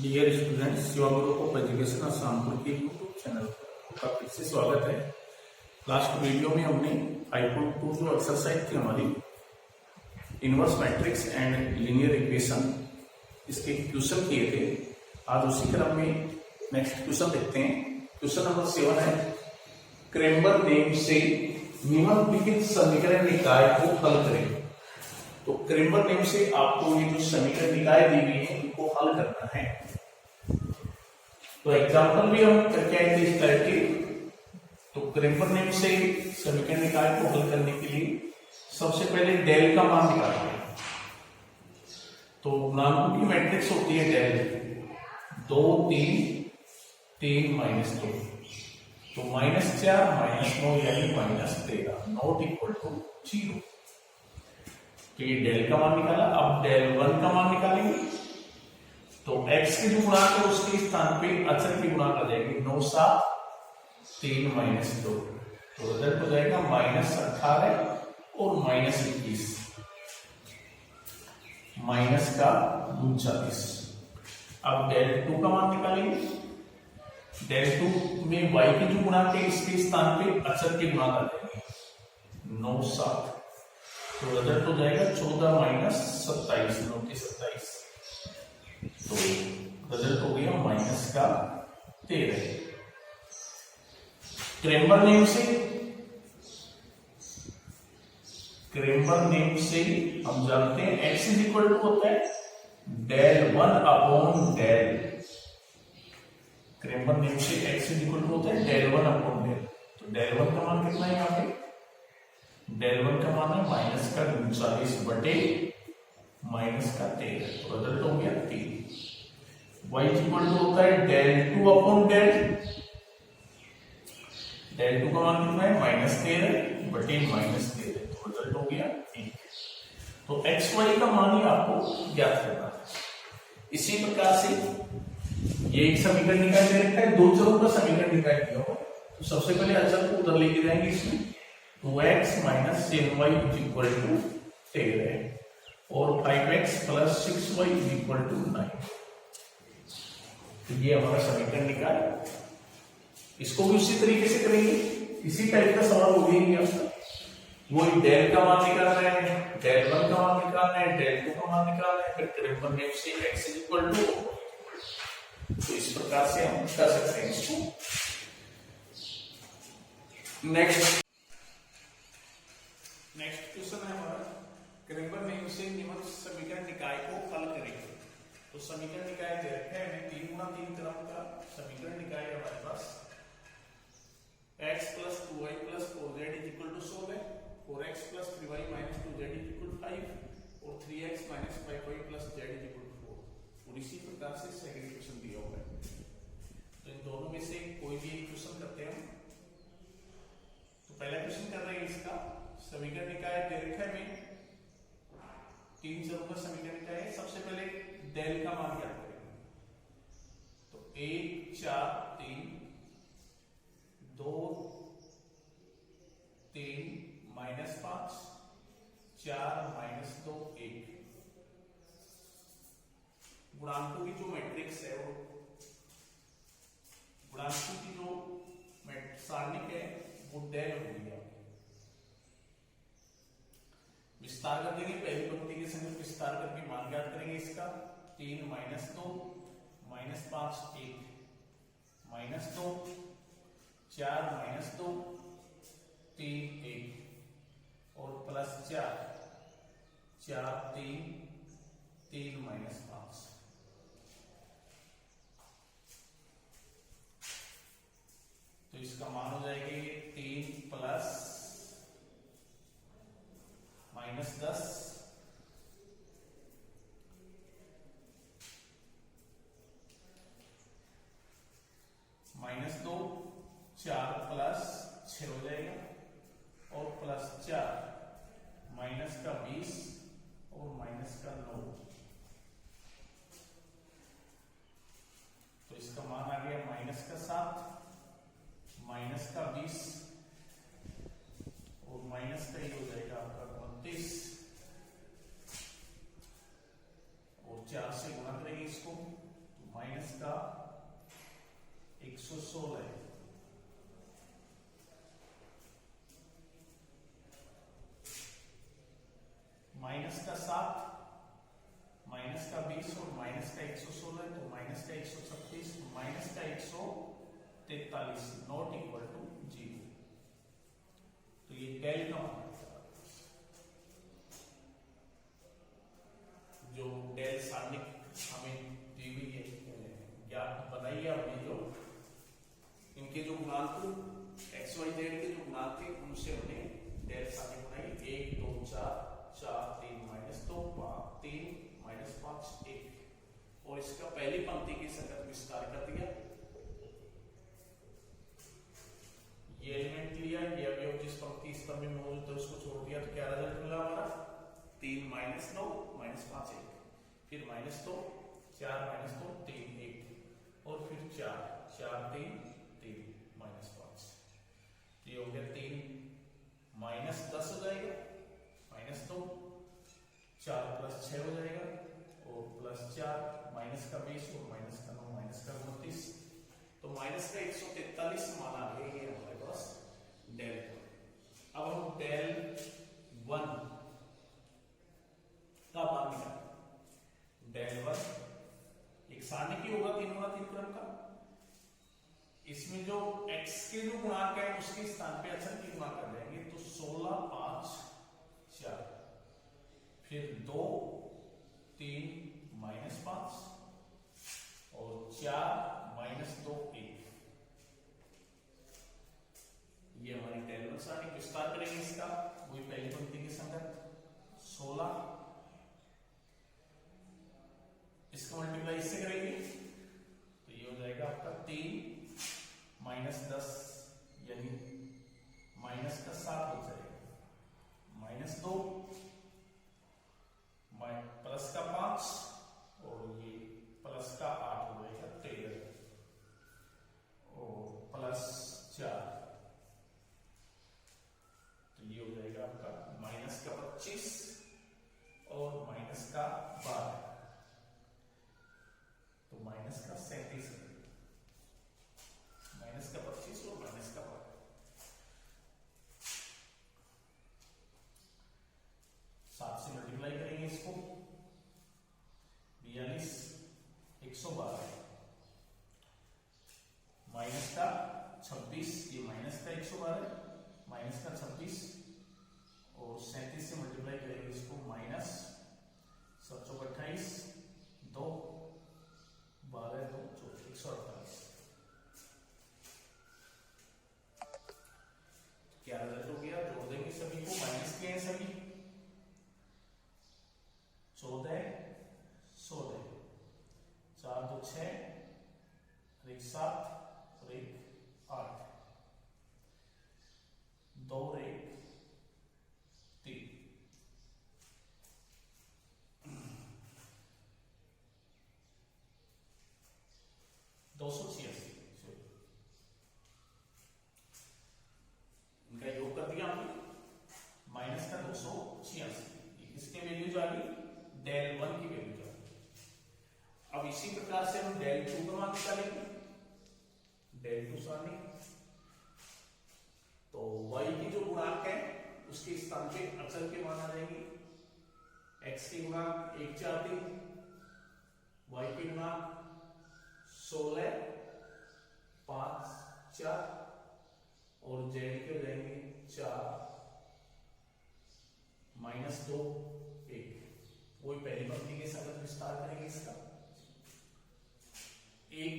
Dear students, Shiva Guru of education आसामपुर के YouTube channel पर आपका फिर से स्वागत है। लास्ट वीडियो में हमने 5.2 जो एक्सरसाइज थी हमारी inverse matrix and linear equation, इसके क्वेश्चन किए थे। आज उसी क्रम में नेक्स्ट क्वेश्चन देखते हैं। क्वेश्चन नंबर 7 है, क्रेमर नियम से निम्नलिखित समीकरण निकाय को हल करें। तो क्रेमर नियम से आपको ये जो समीकरण निकाय दी हुई है इनको हल करना है। तो एग्जांपल भी हम करके आए थे इस टाइप के। तो क्रेमर नियम से समीकरण निकाय को हल करने के लिए सबसे पहले डेल का मान निकालना है। तो गुणांकों की मैट्रिक्स होती है डेल 2 3 3 -2। तो -4 -9 यानी -13 नॉट इक्वल टू 0। तो ये डेल का मान निकाला। अब डेल 1 का मान निकालेंगे। तो x के जो गुणांक है उसके स्थान पे अचर की गुणांक आ जाएगी 9 7 3 -2। तो रिजल्ट हो जाएगा -18 और -21 माइनस का 39। अब डेल 2 का मान निकालेंगे। डेल 2 में y के जो गुणांक है इसके स्थान पे अचर के गुणांक आ जाएंगे 9 7। तो रिजल्ट हो जाएगा 14 -27 9 के 27। तो रिजल्ट हो गया -13। क्रेमर नेम से हम जानते हैं x इज इक्वल टू होता है del 1 upon del. Cramer name से x इज इक्वल टू होता है डेल 1 अपॉन डेल। तो डेल 1 का मान कितना है यहाँ पे? डेल 1 का मान है माइनस का 39 बटे माइनस का 13। तो रिजल्ट हो गया 3। y इक्वल टू होता है डेल 2 अपॉन डेल। डेल 2 का मान कितना है? -13 बटे -13। तो रिजल्ट हो गया 1। तो x y का मान ही आपको ज्ञात करना है। इसी प्रकार से ये एक समीकरण निकाय दे रखा है, दो चरों का समीकरण निकाय दिया हुआ। तो सबसे पहले अचर को उधर लेके जाएंगे इसमें। 2x - 7y इक्वल टू 13 और 5x + 6y इक्वल टू 9। तो ये हमारा समीकरण निकाय। इसको भी उसी तरीके से करेंगे। इसी टाइप का सवाल हो गया आपका। वो डेल का मान निकालना है, डेल 1 का मान निकालना है, डेल 2 का मान निकालना है, फिर क्रेमर नियम से x इक्वल टू। तो इस प्रकार से हम कर सकते हैं इसको। नेक्स्ट क्वेश्चन है हमारा, क्रेमर नियम से निम्नलिखित समीकरण निकाय को हल करेंगे। तो समीकरण निकाय दे रखा है 3 × 3 क्रम का समीकरण निकाय है हमारे पास। x + 2y + 4z = 16, 4x + 3y - 2z = 5 और 3x - 5y + z = 4। और इसी प्रकार से सेकंड क्वेश्चन दिया हुआ है। तो इन दोनों में से कोई भी एक क्वेश्चन करते हैं। तो पहला क्वेश्चन कर रहे हैं इसका समीकरण निकाय दे रखा है में 3 चरों का समीकरण निकाय है। सबसे पहले डेल का मान ज्ञात करेंगे। तो 1 4 3 2 3 -5 4 -2 1। गुणांकों की जो मैट्रिक्स है वो गुणांकों की जो सारणिक है वो डेल हो गई। विस्तार कर देंगे। पहली पंक्ति के संग विस्तार करके मान ज्ञात करेंगे इसका। 3 - 2 -5 1 -2 4 -2 3 1 और +4 4 3 3 -5। तो इसका मान हो जाएगा 3 + -10 -2 4 + 6 हो जाएगा और +4 -20 और -9। तो इसका मान आ गया -7 -20 और माइनस का ही हो जाएगा आपका 29 और 4 से गुणा करेंगे इसको तो माइनस का 7, माइनस का 20 और माइनस का 116, तो माइनस का 136, माइनस का 143 नॉट इक्वल टू 0। तो ये डेल का मान है, जो डेल सारणिक हमें दी हुई है, ज्ञात बनाई है हमने, जो इनके जो गुणांक एक्स वाई जेड के जो गुणांक थे उनसे हमने डेल सारणी बनाई। 1 2 4 4 3 माइनस 2 3 माइनस 5 1, और इसका पहली पंक्ति के संगत विस्तार कर दिया। ये एलिमेंट लिया, ये अवयव जिस पंक्ति इस स्तंभ में मौजूद है उसको छोड़ दिया, तो क्या रिजल्ट मिला हमारा? 3 माइनस 9 माइनस 5 1, फिर माइनस 2 4 माइनस 2 3 1, और फिर 4 4 3 3 माइनस 5। तो ये हो गया 3 माइनस 10 हो जाएगा, माइनस 2 4 प्लस 6 हो जाएगा, और प्लस 4 माइनस का 20 और माइनस का 9 माइनस का 29, तो माइनस का 143 माना है ये हमारे पास डेल। अब हम डेल 1 का मान निकालें। डेल 1 एक सारणिक होगा 3 गुणा 3 क्रम का। इसमें जो x के जो गुणांक है उसके स्थान पे अचर की गुणा कर देंगे, तो 16 5 4, फिर 2 3 माइनस 5 और 4 माइनस 2 1। ये हमारी डेल 1 सारणी। विस्तार करेंगे इसका, वही पहली पंक्ति के संगत 16, इसका मल्टीप्लाई इससे करेंगे तो ये हो जाएगा आपका 3 माइनस 10 यानी माइनस का 7 हो जाएगा, माइनस 2 प्लस का 5 और ये प्लस का 8 हो जाएगा 13, और प्लस 4, तो ये हो जाएगा आपका माइनस का 25 और माइनस का 12, तो माइनस का 37, माइनस का 25 और माइनस का 12। 7 से मल्टीप्लाई करेंगे इसको, 42 112, माइनस का 26, ये माइनस का 112, माइनस का 26 और 37 से मल्टीप्लाई करेंगे इसको, माइनस 728 2 12 2 14 148। क्या रिजल्ट हो गया? जोड़ देंगे सभी को, माइनस किए हैं सभी, 14 16, 4 2 6 और 1 7 और 1 8, 2 और 1 3, 286। इनका योग कर दिया हमने, माइनस का 286, इसके वैल्यू आ गई, डेल 1 की वैल्यू आ गई। अब इसी प्रकार से हम डेल 2 का मान निकालेंगे। डेल 2 सारणी, तो y की जो गुणांक है उसके स्थान पे अचर के मान आ जाएंगे। x के गुणांक 1 4 3, y के गुणांक 16 5 4 और z के हो जाएंगे 4 माइनस 2 1। वही पहली पंक्ति के संगत विस्तार करेंगे इसका, 1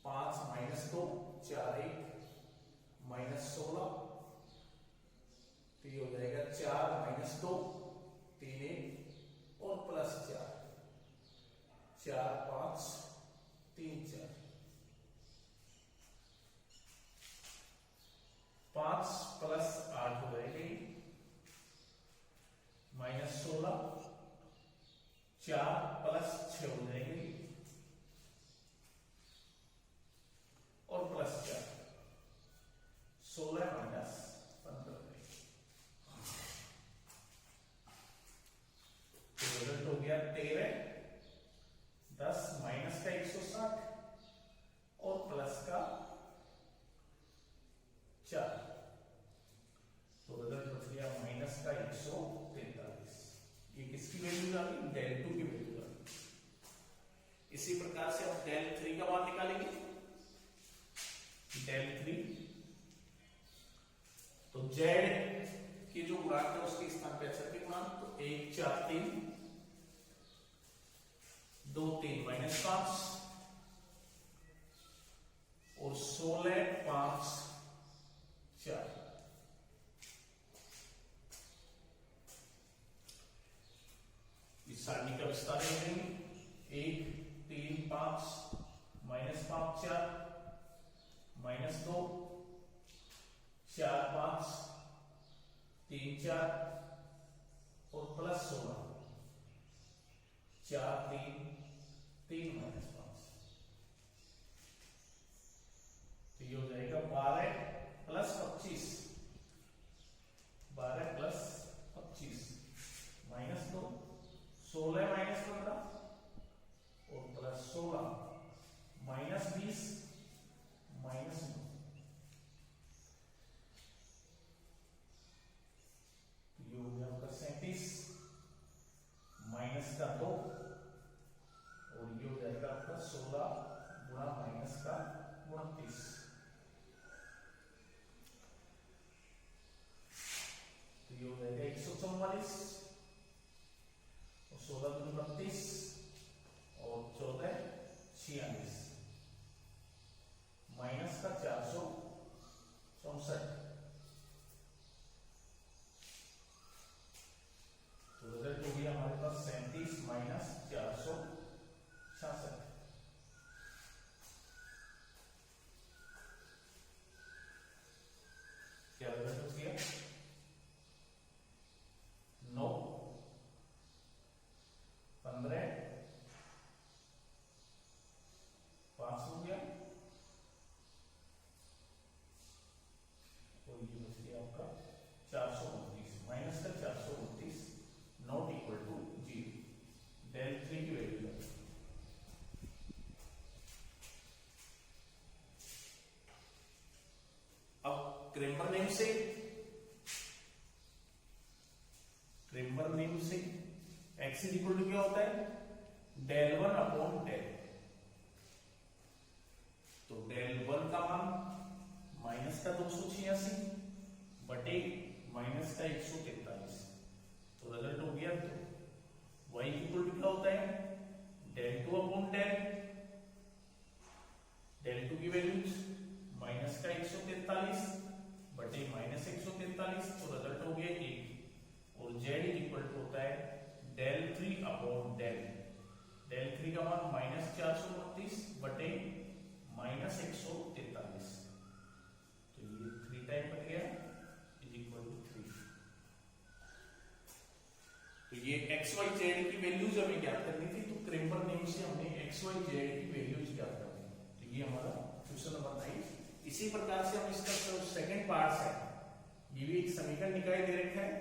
5 माइनस 2 4 1 माइनस 16, तो ये हो जाएगा 4 माइनस 2 3 1 और प्लस 4 4 5 3 4, 5 प्लस 8 हो जाएगा, माइनस 16, 4 प्लस 6 हो जाएगी और प्लस 4, 16 माइनस 15। है उसके स्थान पे अचर के गुणांक, तो 1 4 3 2 3 -5 और 16 5 4। इस सारणी का विस्तार करेंगे। 1 3 5 -5 4 -2 4 5 3 4 और +16 4 3 3 -5। तो ये हो जाएगा 12 + 25 12 + 25 -2 16 -15 और +16 -20 -9। ये हो गया आपका 37 माइनस का 2 और ये हो जाएगा आपका 16 गुणा माइनस का 29। तो ये हो जाएगा 144 और 16 दूनी 32 और 14 46 माइनस का 464। तो रिजल्ट हो गया हमारे पास 37 - 466। क्या रिजल्ट हो गया? 9 15 5 हो गया और ये बच गया आपका 429 माइनस का 429 नॉट इक्वल टू 0। del 3 की वैल्यू है। अब क्रेमर नेम से x इक्वल टू क्या होता है? del 1 upon del। तो del 1 का मान माइनस का 286 बटे माइनस का 143। तो रिजल्ट हो गया। तो y इक्वल टू क्या होता है? del 2 अपॉन del 2 की वैल्यू माइनस का 143 बटे माइनस 143। तो रिजल्ट हो गया 1। और z इक्वल टू होता है del 3 अपॉन del 3 का मान माइनस 429 बटे माइनस 143। तो ये 3 टाइम बन गया इज इक्वल टू 3। तो ये x y z की वैल्यूज हमें ज्ञात करनी थी। तो क्रेमर नेम से हमने x y z की वैल्यूज ज्ञात करनी थी। तो ये हमारा क्वेश्चन नंबर 9। इसी प्रकार से हम इसका सेकंड पार्ट है। ये भी एक समीकरण निकाय दे रखा है,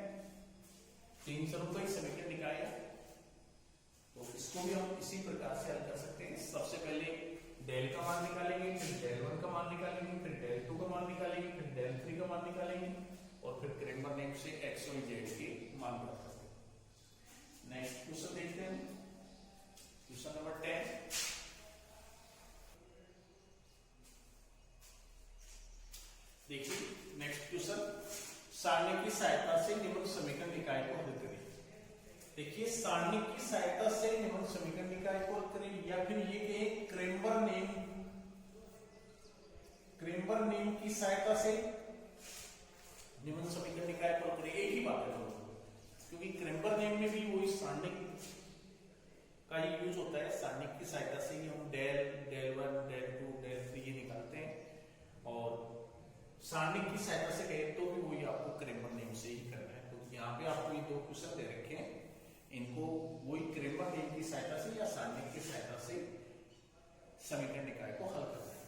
3 चरों का एक समीकरण निकाय है। तो इसको भी हम इसी प्रकार से हल कर सकते हैं। सबसे पहले del का मान निकालेंगे, फिर del 1 का मान निकालेंगे, फिर del 2 का मान निकालेंगे, फिर del 3 का मान निकालेंगे और फिर क्रेमर नेम से x y z के मान प्राप्त करेंगे। नेक्स्ट क्वेश्चन देखते हैं। Question number 10। देखिए नेक्स्ट क्वेश्चन, सारणी की सहायता से निम्न समीकरण निकाय को हल करें। देखिए सारणी की सहायता से निम्न समीकरण निकाय को हल करें, या फिर ये कहें क्रेमर नेम की सहायता से निम्न समीकरण निकाय को हल करें। एक ही बात है दोनों, क्योंकि क्रेमर नेम में भी वही सारणी का ही यूज होता है। सारणी की सहायता से ही हम del 1 del 2 del 3 ये निकालते हैं, और सारणी की सहायता से कहे तो भी वही आपको क्रेमर नेम से ही करना है। तो यहाँ पे आपको ये 2 क्वेश्चन दे रखे हैं, इनको वही क्रेमर नेम की सहायता से या सारणी की सहायता से समीकरण निकाय को हल करना है।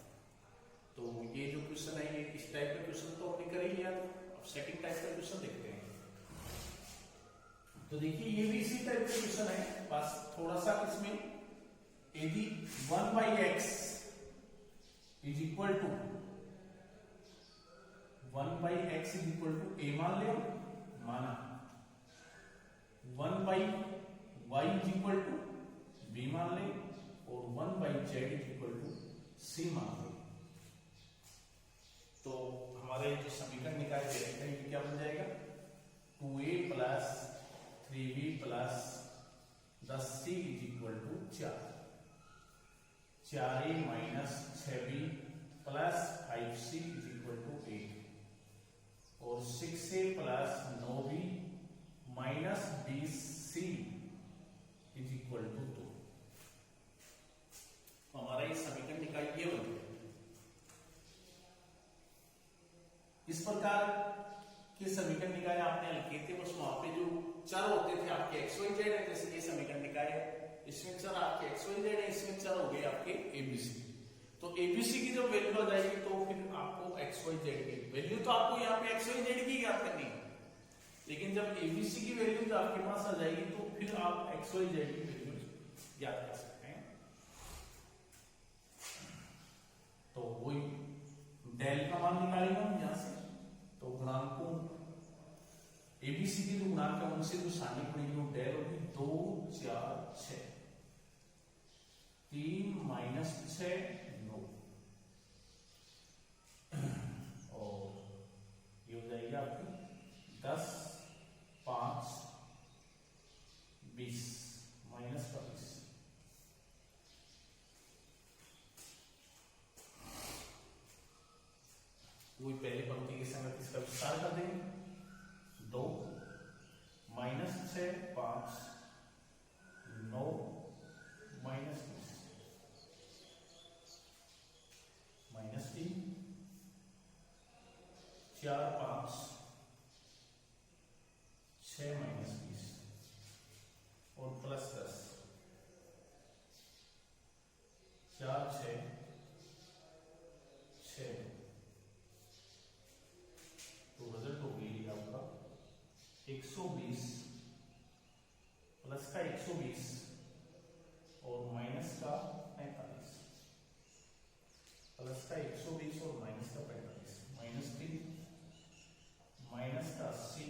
तो ये जो क्वेश्चन है ये इस टाइप का क्वेश्चन तो हमने कर ही लिया। अब सेकंड टाइप का क्वेश्चन देखते हैं। तो देखिए ये भी इसी टाइप का क्वेश्चन है, बस थोड़ा सा इसमें यदि 1/x is equal to 1/x is equal to a मान ले, माना 1/y is equal to b मान ले और 1/z is equal to c मान ले। तो हमारे जो समीकरण निकाय दे रहे हैं ये क्या बन जाएगा? 2a 3b plus 10c is equal to 4, 4a minus 6b plus 5c is equal to 8 और 6a plus 9b minus 20c is equal to 2। तो हमारा ये समीकरण निकाय ये बन गया। इस प्रकार के समीकरण निकाय आपने हल किए थे, बस वहां पे जो चर होते थे आपके एक्स वाई जेड है, जैसे ये समीकरण निकाय है, इसमें चर आपके एक्स वाई जेड है, इसमें चर हो गए आपके एबीसी। तो एबीसी की जब वैल्यू आ जाएगी तो फिर आपको एक्स वाई जेड की वैल्यू, तो आपको यहाँ पे एक्स वाई जेड की ज्ञात करनी है, लेकिन जब एबीसी की वैल्यू जब आपके पास आ जाएगी तो फिर आप एक्स वाई जेड की वैल्यू ज्ञात कर सकते हैं। तो वही डेल का मान निकालेंगे हम यहां से, तो गुणांकों एबीसी की जो गुणांक है उनसे जो सारणी पड़ेगी वो डेल होगी 2 4 6, 3 माइनस 6 9 और ये हो जाएगी आपकी 10 5 20 माइनस का 20। वही पहले पंक्ति के संगत इसका विस्तार कर देंगे। 2 माइनस 6 5 9 माइनस 20 माइनस 3 4 5 6 माइनस 20 और प्लस 10 4 6 6। तो रिजल्ट हो गई आपका 120 प्लस का 120 और माइनस का 45, प्लस का 120 और माइनस का 45, माइनस 3 माइनस का 80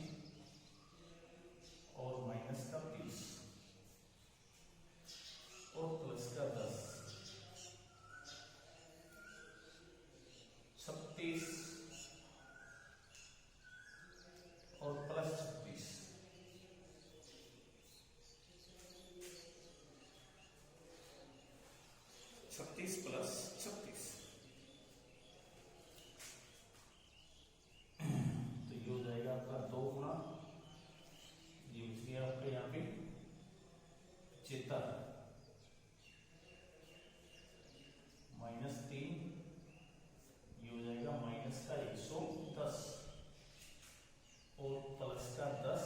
और माइनस का 30 और प्लस का 10, 36 और प्लस 36। छत्तीस प्लस 36, तो ये हो जाएगा आपका 2 गुना, ये बच गया आपके यहाँ पे 75 माइनस 3, ये हो जाएगा माइनस का 110 और प्लस का 10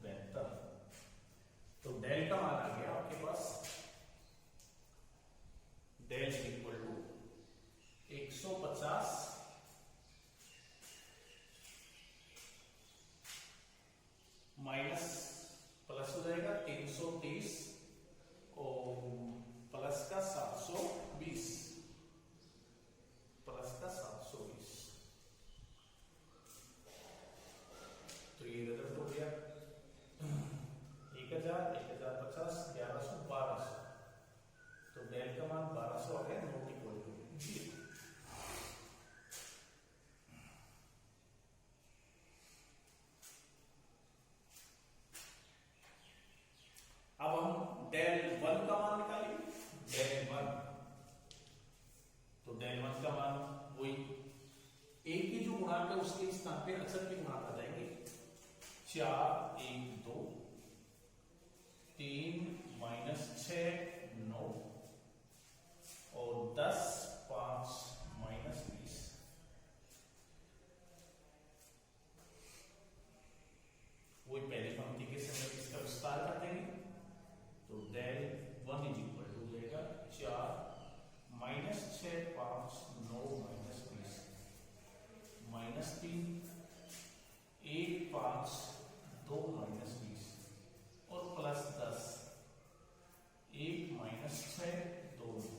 72। तो डेल का मान आ गया आपके पास, del equal to 150 minus plus हो जाएगा 330 और प्लस का 720, प्लस का 720। तो ये रिजल्ट हो गया 1000 1050 1100 1200। तो डेल का मान 1200 आ गया, नॉट इक्वल टू 0। अब हम डेल 1 का मान निकालेंगे। डेल 1, तो डेल 1 का मान वही एक की जो गुणांक है उसके स्थान पे अचर के गुणांक आ जाएंगे। 4 1 2 3 माइनस 6 9 और 10 5 माइनस 20। वही पहले पंक्ति के समय इसका विस्तार कर देंगे। तो डेल 1 इज इक्वल टू हो जाएगा 4 माइनस 6 5 9 माइनस 20 माइनस 3 1 5 2 माइनस 20 और प्लस 10 1 माइनस 6 2 9।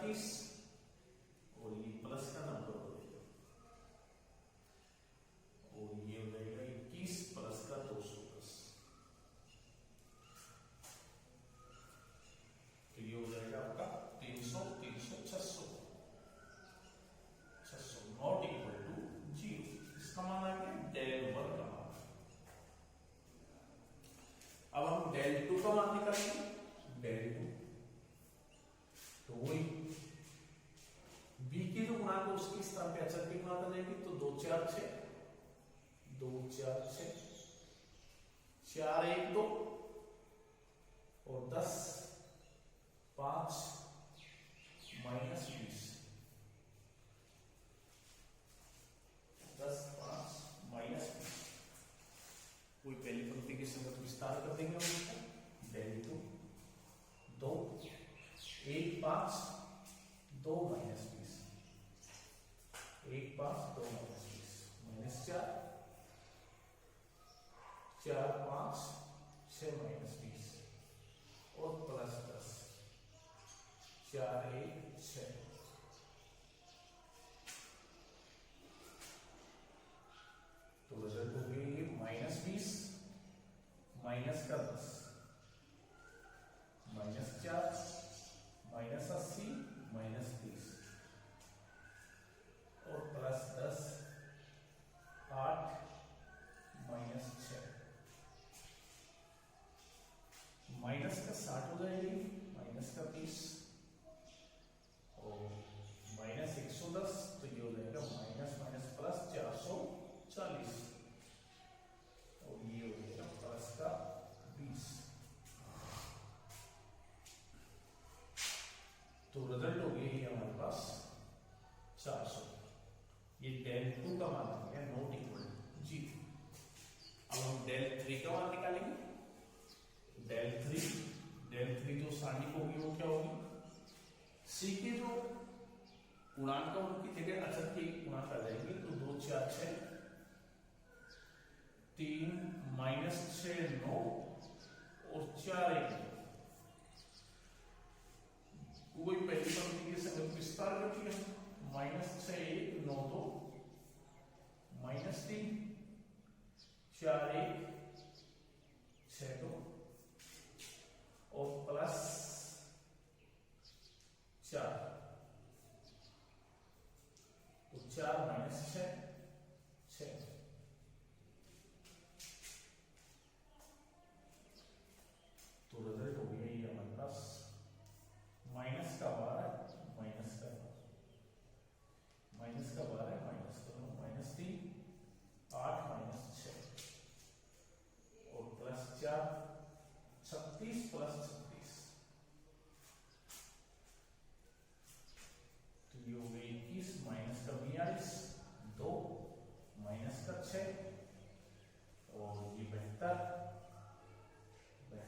36 और ये प्लस का नंबर हो जाएगा और ये हो जाएगा 21 प्लस का 210। तो ये हो जाएगा आपका 300 300 600 नॉट इक्वल टू 0। इसका मान आ गया del 1 का मान। अब हम del 2 का मान निकालेंगे। del 2 तो वही b की जो गुणा को उसके स्थान पे अचर की गुणा कर देंगे। तो 2 4 6 2 4 6 4 1 2 और 10 5 माइनस 20 10 5 माइनस 20। कोई पहली पंक्ति के संगत विस्तार कर देंगे हम इसका। del 2 2 1 5 2 minus 20 1 5 2 minus 20 minus 4 4 5 6 minus 20 और प्लस 10 4 1 6। तो रिजल्ट हो गई माइनस 20 माइनस का 10 माइनस 4 माइनस 80 माइनस 30 और प्लस 10 8 माइनस 6 माइनस का 60 हो जाएगी माइनस का 30 और माइनस 110। तो ये हो जाएगा माइनस माइनस प्लस 440 और ये हो जाएगा प्लस का 20। तो रिजल्ट हो गया ये हमारे पास 400। ये del 2 का मान आ गया नॉट इक्वल टू 0। अब हम del 3 का मान निकालेंगे। del 3 जो सारणिक होगी वो क्या होगी? c के जो गुणांक है उनकी जगह अचर के गुणांक आ जाएंगे। तो 2 4 6 3 माइनस 6 9 और 4 1 वही पहली पंक्ति के संगत विस्तार कर दिया। माइनस 6 1 9 2 माइनस 3 4 1 6 2 और प्लस 4। तो 4 माइनस 6 6। तो रिजल्ट हो गया ये हमारे पास माइनस का 12 माइनस का 12 माइनस का 9 माइनस 3 8 माइनस 6 और प्लस 4 36 प्लस 36। तो ये हो गई 21 माइनस का 42 2 माइनस का 6 और ये 72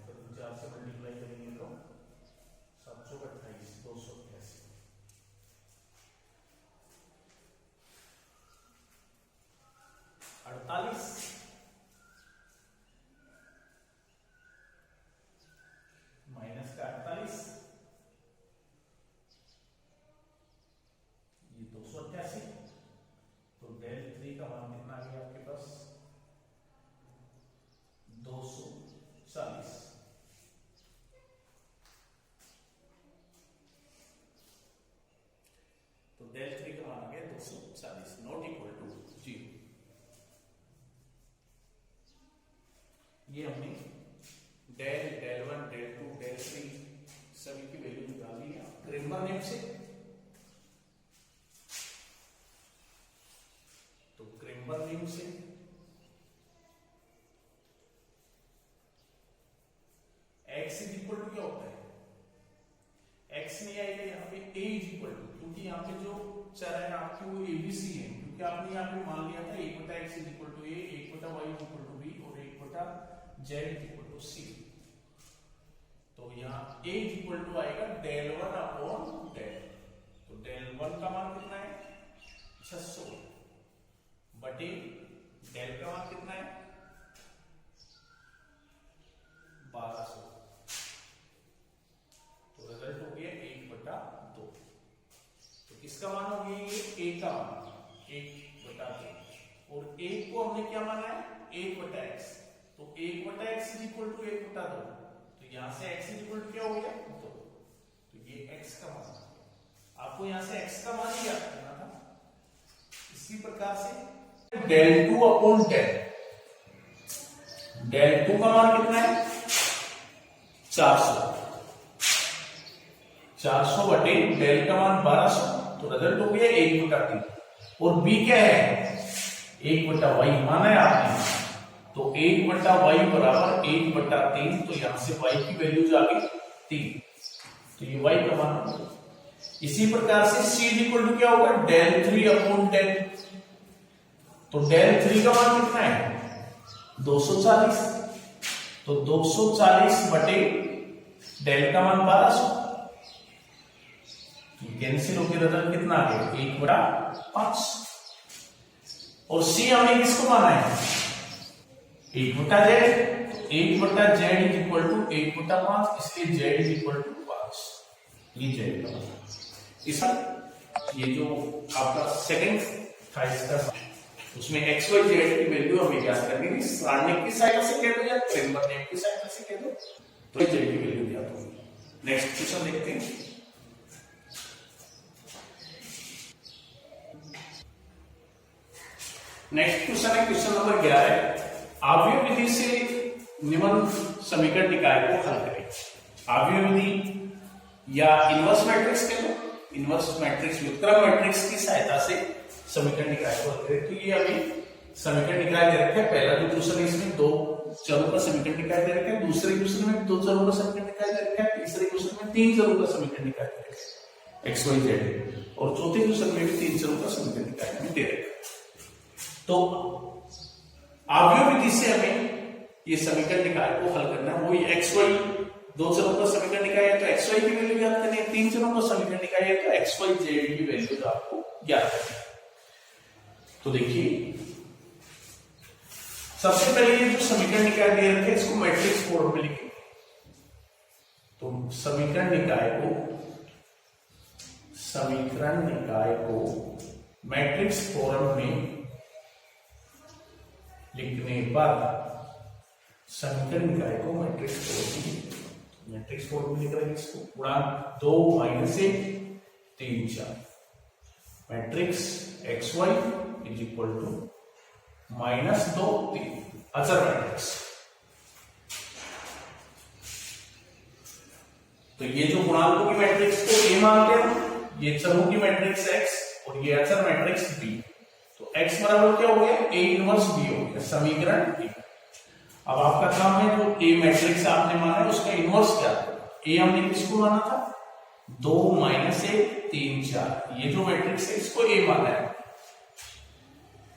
को 4 से मल्टीप्लाई करेंगे तो 728 288। अड़तालीस माइनस का 48 ये 288। तो del 3 का मान कितना आ गया आपके पास 240। तो del 3 का मान आ गया 240 नॉट इक्वल टू 0। ये हमने del 1 del 2 del 3 सभी की वैल्यू निकाल ली है क्रेमर नियम से। तो क्रेमर नियम से x इज इक्वल टू क्या होता है? x नहीं आएगा यहाँ पे a इज इक्वल टू, क्योंकि यहाँ पे जो चर है आपकी वो एबीसी है, क्योंकि आपने यहाँ पे मान लिया था 1/x is equal to a 1/y is equal to b और 1/z is equal to c। तो यहाँ a इज इक्वल टू आएगा del 1 अपॉन del। तो del 1 का मान कितना है 600 बटे del का मान कितना है 1200। तो रिजल्ट हो गया 1/2। इसका मान हो गया ये a का मान 1/3 और 1 को हमने क्या माना है 1/x, तो 1/x इज इक्वल टू 1/2, तो यहां से x इज इक्वल टू क्या हो गया 2, तो ये x का मान आपको यहां से x का मान याद करना था। इसी प्रकार से del 2 अपॉन del 2 का मान कितना है 400 बटे डेल का मान 1200, तो रिजल्ट हो गया 1/3 और b क्या है 1/y माना है आपने, तो 1/y बराबर 1/3, तो यहां से y की वैल्यू आ गई 3, तो ये y का मान होगा। इसी प्रकार से c इक्वल टू क्या होगा del 3 अपॉन del, तो del 3 का मान कितना है 240, तो 240 बटे डेल का मान 1200, कैंसिल होकर रिजल्ट कितना आ गया 1/5, और c हमने किसको माना है 1/z, तो 1/z इज इक्वल टू 1/5, इसलिए z इज इक्वल टू 5, ये z का मान। इस ये जो आपका सेकंड था इसका, उसमें x y z की वैल्यू हमें ज्ञात करनी थी, सारणिक की सहायता से कह दो या फ्रेमवर्क नेम की सहायता से कह दो, तो z की वैल्यू ज्ञात होगी। नेक्स्ट क्वेश्चन देखते हैं। नेक्स्ट क्वेश्चन है क्वेश्चन नंबर 11, आव्यूह विधि से निम्न समीकरण निकाय को हल करें। आव्यूह विधि या इनवर्स मैट्रिक्स कह लो, इनवर्स मैट्रिक्स व्युत्क्रम मैट्रिक्स की सहायता से समीकरण निकाय को हल करें। तो ये हमें समीकरण निकाय दे रखा है, पहला जो क्वेश्चन है इसमें 2 चरों का समीकरण निकाय दे रखा है, दूसरे क्वेश्चन में 2 चरों का समीकरण निकाय दे रखा है, तीसरे क्वेश्चन में 3 चरों का समीकरण निकाय दे रखा है x y z, और चौथे क्वेश्चन में भी 3 चरों का समीकरण निकाय हमें दे रखा है। तो आव्यूह विधि से हमें ये समीकरण निकाय को हल करना है, वही x y 2 चरों का समीकरण निकाय है तो x y की वैल्यू ज्ञात करनी है, 3 चरों का समीकरण निकाय है तो x y z की वैल्यू आपको ज्ञात करनी है। तो देखिए सबसे पहले ये जो समीकरण निकाय दे रखे हैं इसको मैट्रिक्स फॉर्म में लिखेंगे, तो समीकरण निकाय को मैट्रिक्स फॉर्म में लिखने पर समीकरण निकाय को मैट्रिक्स फॉर्म में लिख रहे हैं, इसको गुणांक 2 - 1 3 4 matrix xy is equal to -2 3 अचर मैट्रिक्स। तो ये जो गुणांकों की मैट्रिक्स को a मानते हैं, ये चरों की मैट्रिक्स x और ये अचर मैट्रिक्स b, तो x बराबर क्या हो गया a इनवर्स b हो गया, समीकरण a। अब आपका काम है जो a मैट्रिक्स आपने माना है उसका इनवर्स क्या है, a हमने किसको माना था 2 - 1 3 4, ये जो मैट्रिक्स है इसको a माना है,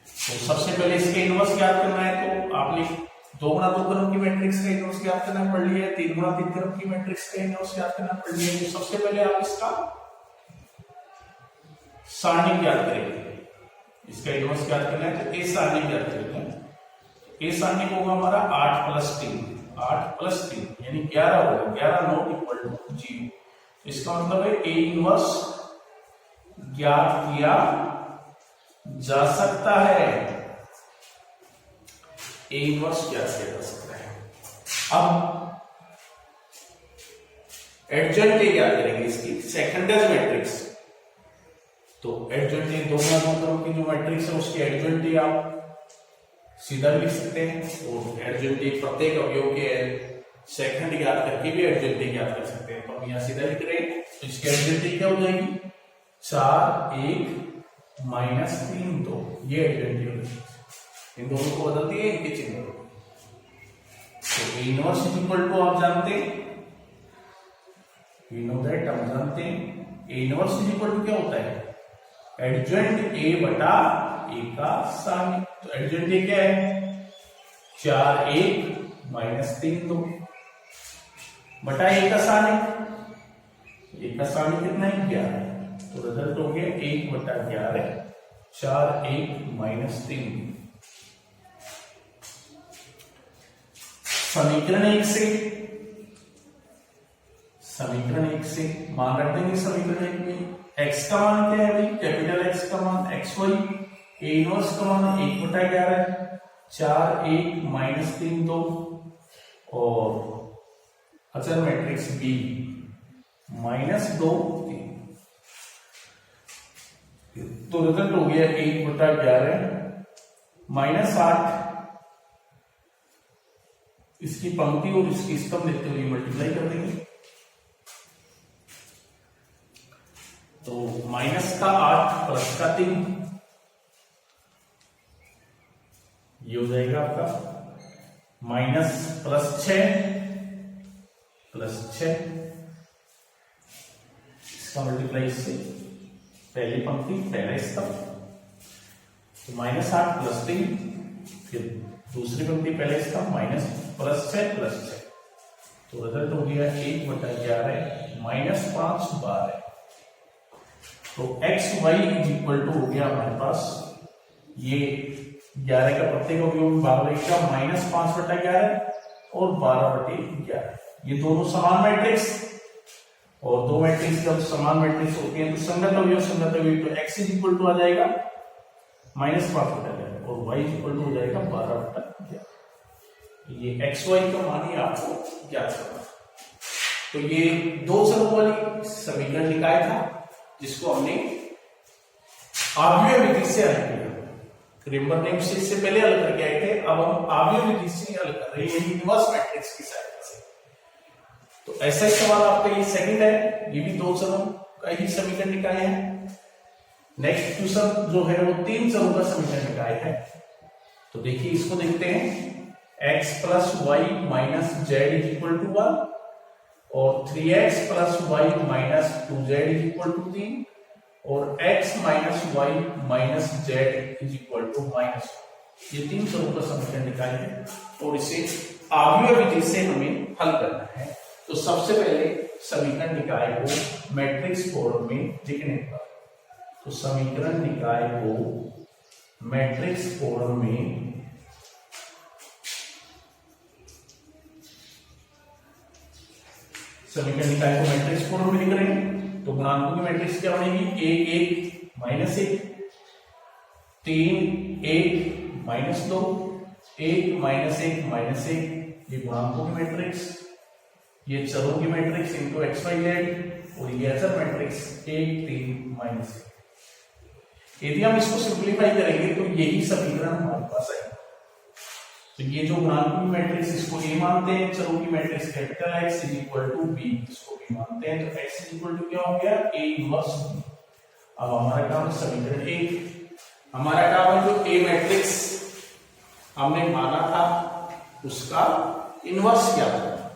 तो सबसे पहले इसका इनवर्स ज्ञात करना है, तो आपने 2 × 2 क्रम की मैट्रिक्स का इनवर्स ज्ञात करना पड़ लिया है, 3 × 3 क्रम की मैट्रिक्स का इनवर्स ज्ञात करना पड़ लिया है। तो सबसे पहले आप इसका सारणी ज्ञात करेंगे, इसका इनवर्स ज्ञात करना है तो ए सारणी ज्ञात करेंगे। ए सारणी को होगा हमारा 8 + 3 यानी 11 होगा, 11 नॉट इक्वल टू 0। इसका मतलब है ए इनवर्स ज्ञात किया जा सकता है, ए इनवर्स ज्ञात किया जा सकता है। अब एडजॉइंट ए ज्ञात करेंगे इसकी सेकेंडरी मैट्रिक्स, तो एडजॉइंट ए 2 × 2 क्रम की जो मैट्रिक्स है उसकी एडजॉइंट ए आप सीधा भी लिख सकते हैं, और एडजॉइंट ए प्रत्येक अवयव के सेकंड ज्ञात करके भी एडजॉइंट ए ज्ञात कर सकते हैं। तो हम यहां सीधा लिख रहे हैं, तो इसकी एडजॉइंट ए क्या हो जाएगी 4 1 -3 2, ये एडजॉइंट ए होगी, इन दोनों को बदल दिए इनके चिन्ह को। तो A inverse is equal to आप जानते हैं, वी नो दैट, हम जानते हैं A inverse is equal to क्या होता है एडजॉइंट ए बटा ए का सारणी। तो एडजॉइंट ए क्या है 4 1 -3 2 बटा ए का सारणी, ए का सारणी कितना है 11, तो रिजल्ट हो गया 1/11 4 1 -3। समीकरण 1 से समीकरण 1 से मान रख देंगे। समीकरण 1 में x का मान क्या है भाई, कैपिटल X का मान एक्स वाई, ए इनवर्स का मान 1/11, 4 1 माइनस 3 2 और अचर मैट्रिक्स B -2 3। तो रिजल्ट हो गया 1/11 -8। इसकी पंक्ति और इसकी स्तंभ लेते हुए मल्टीप्लाई कर देंगे। तो -8 प्लस का 3 ये हो जाएगा आपका -+6 +6। इसका मल्टीप्लाई इससे पहली पंक्ति पहला स्तंभ, तो -8 + 3, फिर दूसरी पंक्ति पहले स्तंभ -+6 +6। तो रिजल्ट हो गया 1/11 -5 12। तो x y हो गया हमारे पास ये 11 का प्रत्येक अवयव 12 का -5/11 और 12/11। ये दोनों समान मैट्रिक्स, और दो मैट्रिक्स जब समान मैट्रिक्स होती हैं तो संगत अवयव तो x आ जाएगा -5/11 और y हो जाएगा 12/11। ये x y का मान ही आपको ज्ञात करना। तो ये दो चरों वाली समीकरण निकाय था जिसको हमने आव्यूह विधि से हल किया। क्रेमर ने इससे पहले हल करके आए थे, अब हम आव्यूह विधि से हल कर रहे हैं इनवर्स मैट्रिक्स की सहायता से। तो ऐसा ही सवाल आपका ये सेकंड है, ये भी दो चरों का ही समीकरण निकाय है। नेक्स्ट क्वेश्चन जो है वो 3 चरों का समीकरण निकाय है। तो देखिए इसको देखते हैं। x + y - z = 1 और 3x + y - 2z = 3 और x - y - z = -1। ये 3 चरों का समीकरण निकाय है और इसे आव्यूह विधि से हमें हल करना है। तो सबसे पहले समीकरण निकाय को मैट्रिक्स फॉर्म में लिखने का, तो समीकरण निकाय को मैट्रिक्स फॉर्म में समीकरण निकाय को मैट्रिक्स फॉर्म में लिख रहे हैं। तो गुणांकों की मैट्रिक्स क्या बनेगी, 1 1 -1 3 1 -2 1 -1 -1। ये गुणांकों की मैट्रिक्स, ये चरों की matrix into x y z, और ये अचर मैट्रिक्स 1 3 -1। यदि हम इसको सिंप्लीफाई करेंगे तो यही समीकरण हमारे पास है। तो ये जो गुणांकों की मैट्रिक्स इसको A मानते हैं, चरों की मैट्रिक्स कैपिटल X = B इसको B मानते हैं। तो X क्या हो गया, A इनवर्स B। अब हमारा काम है समीकरण 1। हमारा काम है जो A मैट्रिक्स हमने माना था उसका इनवर्स ज्ञात करना।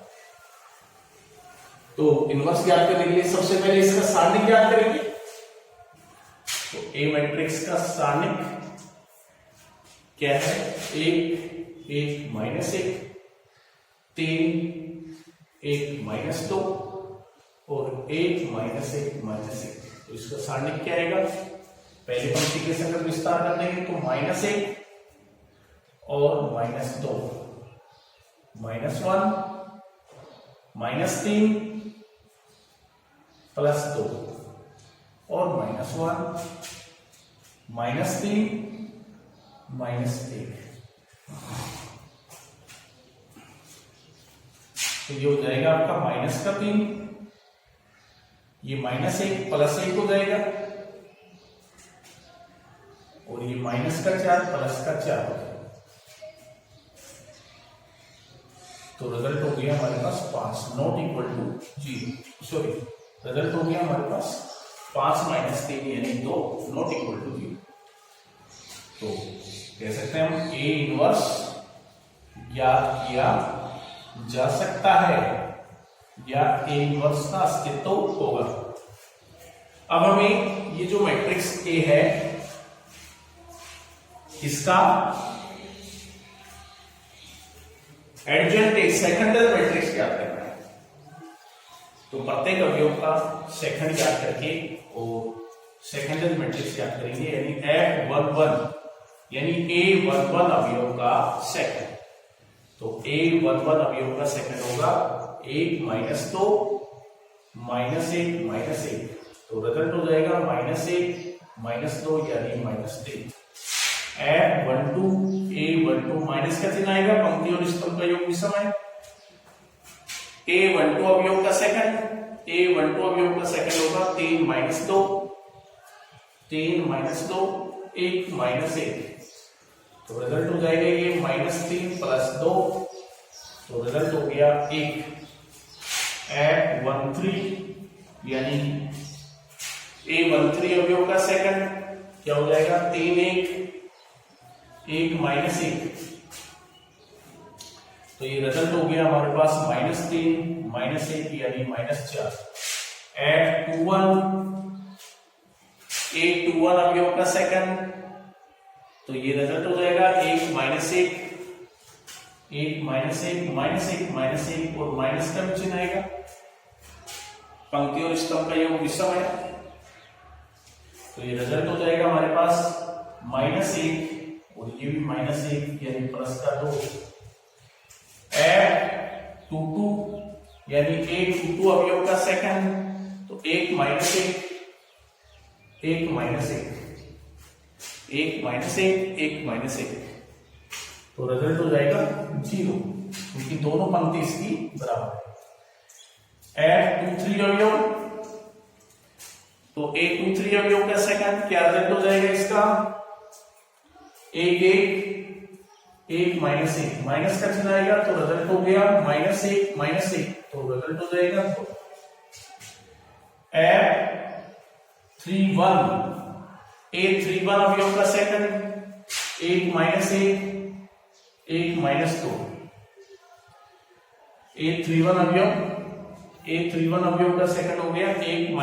तो इनवर्स ज्ञात करने के लिए सबसे पहले इसका सारणिक ज्ञात करेंगे। तो A मैट्रिक्स का सारणिक क्या है, 1 1 -1 3 1 -2 और 1 -1 -1। तो इसका सारणिक क्या आएगा, पहली पंक्ति के संगत विस्तार कर देंगे तो -1 और -2 -1 -3 +2 और -1 -3 -1। तो ये हो जाएगा आपका -3, ये -1 +1 हो जाएगा और ये -4 +4 हो जाएगा। तो रिजल्ट हो गया हमारे पास 5 ≠ 0। सॉरी, रिजल्ट हो गया हमारे पास 5 - 3 यानी 2 ≠ 0। तो कह सकते हैं हम A इनवर्स ज्ञात किया जा सकता है या A इनवर्स का अस्तित्व होगा। अब हमें ये जो मैट्रिक्स A है इसका एडजेंट सेकंडरी मैट्रिक्स ज्ञात करना है। तो प्रत्येक अवयव का सेकंड ज्ञात करके और सेकंडरी मैट्रिक्स ज्ञात करेंगे, यानी F11 यानी A11 अवयव का सेकंड। तो A11 अवयव का सेकंड होगा 1 - 2 -1 तो रिजल्ट हो जाएगा -1 -2 यानी -3। A12 माइनस का चिन्ह आएगा, पंक्ति और स्तंभ का योग विषम है। A12 अवयव का सेकंड होगा 3 - 2 1 तो रिजल्ट हो जाएगा ये -3 + 2 तो रिजल्ट हो गया 1। A13 यानी A13 अवयव का सेकंड क्या हो जाएगा 3 1 तो ये रिजल्ट हो गया हमारे पास -3 -1 यानी -4। A21 अवयव का सेकंड तो ये रिजल्ट हो जाएगा 1 -1 और माइनस का भी चिन्ह आएगा, पंक्ति और स्तंभ का योग विषम है तो ये रिजल्ट हो जाएगा हमारे पास -1 और ये भी -1 यानी +2। A22 यानी A22 अवयव का सेकंड तो 1 - 1 तो रिजल्ट हो जाएगा 0 क्योंकि दोनों पंक्ति इसकी बराबर है। A23 अवयव तो A23 अवयव का सेकंड क्या रिजल्ट हो जाएगा इसका 1 माइनस का चिन्ह आएगा तो रिजल्ट हो गया -1 तो रिजल्ट हो जाएगा 2। A31 अवयव का सेकंड 1 - 2 A31 अवयव का सेकंड हो गया 1 - 2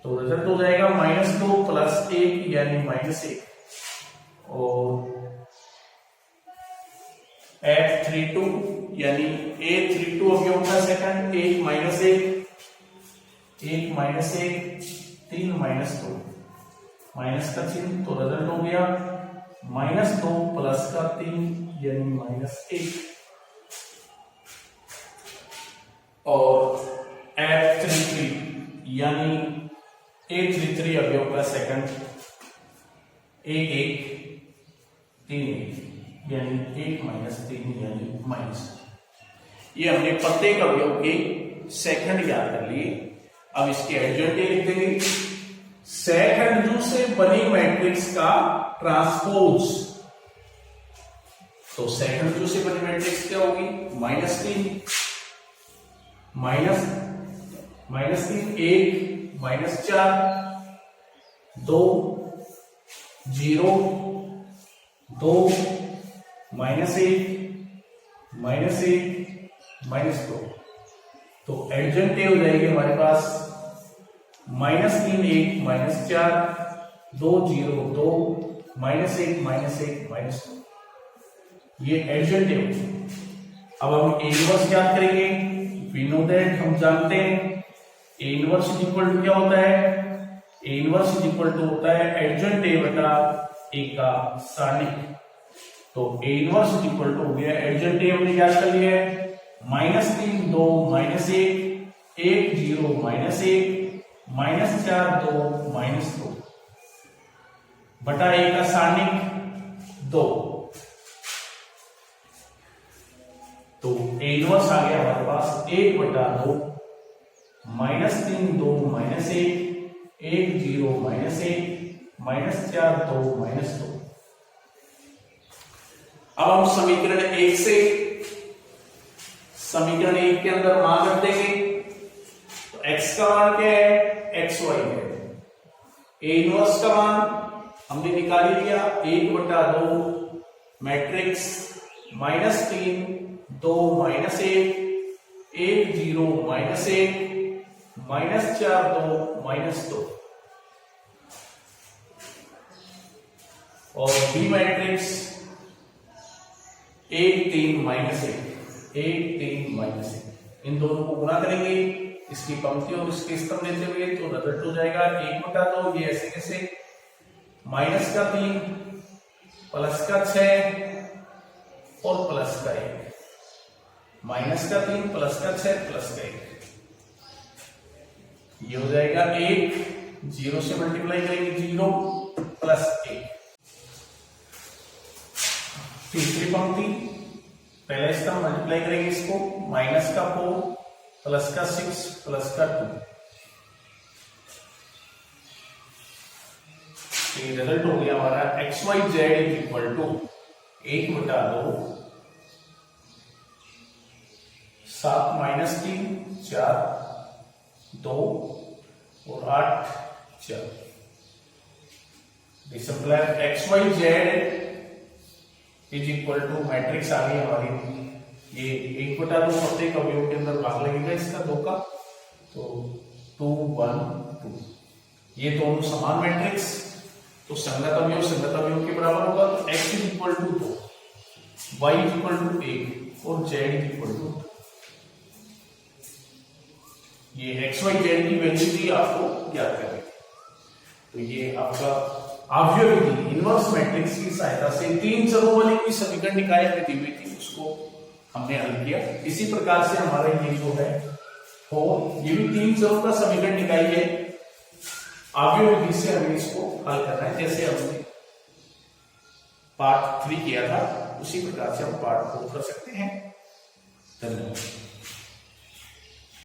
तो रिजल्ट हो जाएगा -2 + 1 यानी -1 और A32 यानी A32 अवयव का सेकंड 1 - 1 3 - 2 माइनस का चिन्ह तो रिजल्ट हो गया -2 + 3 यानी -1 और A33 यानी A33 अवयव का सेकंड 1 3 यानी 1 - 3 यानी माइनस। ये हमने प्रत्येक अवयव के सेकंड याद कर लिए। अब इसके एडजेंटिव लिख देंगे। सेकंड से बनी मैट्रिक्स का ट्रांसपोज तो सेकंड से बनी मैट्रिक्स क्या होगी -3 -3 1 -4 2 0 2 -1 -2 तो एडजेंटिव हो जाएगी हमारे पास -3 1 -4 2 0 2 -1 -2 ये एडजेंटिव। अब हम A इनवर्स याद करेंगे। वी नो दैट हम जानते हैं A इनवर्स इक्वल टू क्या होता है A इनवर्स इक्वल टू होता है एडजेंटिव बटा A का सारणिक। तो A इनवर्स इक्वल टू हो गया एडजेंटिव हमने याद कर लिया है -3 2 -1 1 0 -1 -4 2 -2 बटा A का सारणिक 2। तो A इनवर्स आ गया हमारे पास 1/2 -3 2 -1 1 0 -1 -4 2 -2। अब हम समीकरण 1 से समीकरण 1 के अंदर मान रख देंगे। तो x का मान क्या है xy है। A इनवर्स का मान हमने निकाल ही लिया 1/2 मैट्रिक्स -3 2 -1 1 0 -1 -4 2 -2 और B मैट्रिक्स 1 3 -1 1 3 -1 इन दोनों को गुणा करेंगे इसकी पंक्ति और इसके स्तंभ लेते हुए तो रिजल्ट हो जाएगा 1/2 ये ऐसे कैसे -3 +6 और +1 माइनस का 3 प्लस का 6 प्लस का 1, ये हो जाएगा 1, 0 से मल्टीप्लाई करेंगे 0 प्लस 1। तीसरी पंक्ति, पहले इसका मल्टीप्लाई करेंगे इसको, माइनस का 4 प्लस का 6 प्लस का 2, ये रिजल्ट हो गया हमारा x y z is equal to 1/2, 7 minus 3 4, 2 और 8 4। This implies x y z is equal to, matrix आ गई हमारी, ये 1/2 प्रत्येक अवयव के अंदर भाग लगेगा इसका 2 का, तो 2 1 2, ये दोनों समान मैट्रिक्स, तो संगत अवयव के बराबर होगा, तो x is equal to 2, y is equal to 1 और z इज इक्वल टू 2। ये x y z की वैल्यू भी आपको ज्ञात करनी है। तो ये आपका अवयवी इनवर्स मैट्रिक्स की सहायता से 3 चरों वाली कोई समीकरण निकाय में दी हुई थी, उसको हमने हल किया। इसी प्रकार से हमारा ये जो है ये भी 3 चरों का समीकरण निकाय है, अवयव विधि से हमें इसको हल करना है, जैसे हमने पार्ट 3 किया था उसी प्रकार से हम पार्ट 4 कर सकते हैं। धन्यवाद।